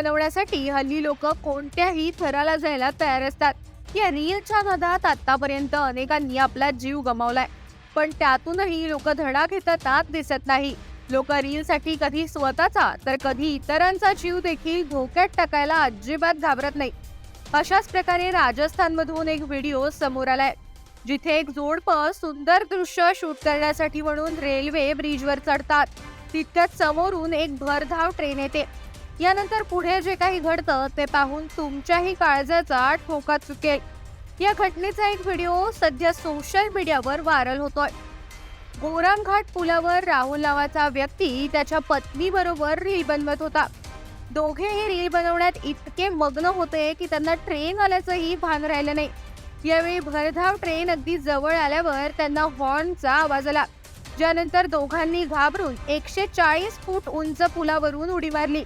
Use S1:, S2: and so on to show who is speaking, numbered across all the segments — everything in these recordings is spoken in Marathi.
S1: बनवण्यासाठी हल्ली लोक कोणत्याही थराला जायला तयार असतात. या रीलच्या नादात आतापर्यंत अनेकांनी आपला जीव गमावलाय, पण त्यातूनही लोक धडा घेताना दिसत नाही. लोक रीलसाठी कधी स्वतःचा तर कधी इतरांचा जीव देखील धोक्यात टाकायला अजिबात घाबरत नाही. अशाच प्रकारे राजस्थानमधून एक व्हिडिओ समोर आलाय, जिथे एक जोडपं सुंदर दृश्य शूट करण्यासाठी म्हणून रेल्वे ब्रिजवर चढतात. तितक्यात समोरून एक भरधाव ट्रेन येते. यानंतर पुढे जे काही घडतं ते पाहून तुमच्याही काळजाचा ठोका चुकेल. या घटनेचा एक व्हिडिओ सध्या सोशल मीडियावर व्हायरल होतोय. गोरामघाट पुलावर राहुल नावाचा व्यक्ती त्याच्या पत्नीबरोबर रील बनवत होता. दोघेही रील बनवण्यात इतके मग्न होते की त्यांना ट्रेन आल्याचंही भान राहिलं नाही. यावेळी भरधाव ट्रेन अगदी जवळ आल्यावर त्यांना हॉर्नचा आवाज आला, ज्यानंतर दोघांनी घाबरून 140 फूट उंच पुलावरून उडी मारली.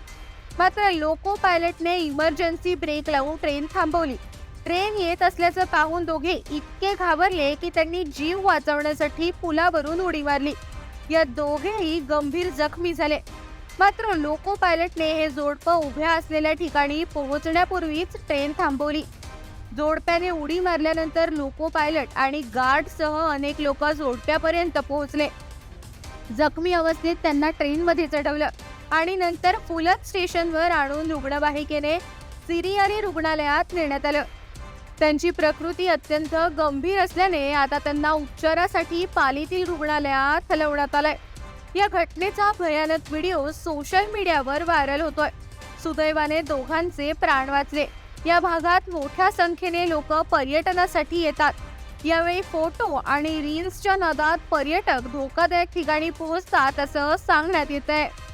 S1: मात्र लोको पायलटने इमर्जन्सी ब्रेक लावून ट्रेन थांबवली. ट्रेन येत असल्याचं पाहून दोघे इतके घाबरले की त्यांनी जीव वाचवण्यासाठी पुलावरून उडी मारली. या दोघेही गंभीर जखमी झाले. मात्र लोको पायलटने हे जोडपं उभ्या असलेल्या ठिकाणी पोहोचण्यापूर्वीच ट्रेन थांबवली. जोडप्याने उडी मारल्यानंतर लोको पायलट आणि गार्डसह अनेक लोक जोडप्यापर्यंत पोहोचले. जखमी अवस्थेत त्यांना ट्रेनमध्ये चढवलं आणि नंतर फुलत स्टेशनवर आणून रुग्णवाहिकेने सिरियारी रुग्णालयात नेण्यात आलं. त्यांची प्रकृती अत्यंत गंभीर असल्याने आता त्यांना उपचारासाठी पालीतील रुग्णालयात हलवण्यात आलंय. या घटनेचा भयानक व्हिडिओ सोशल मीडियावर व्हायरल होतोय. सुदैवाने दोघांचे प्राण वाचले. या भागात मोठ्या संख्येने लोक पर्यटनासाठी येतात. यावेळी फोटो आणि रील्सच्या नादात पर्यटक धोकादायक ठिकाणी पोहोचतात असं सांगण्यात येत आहे.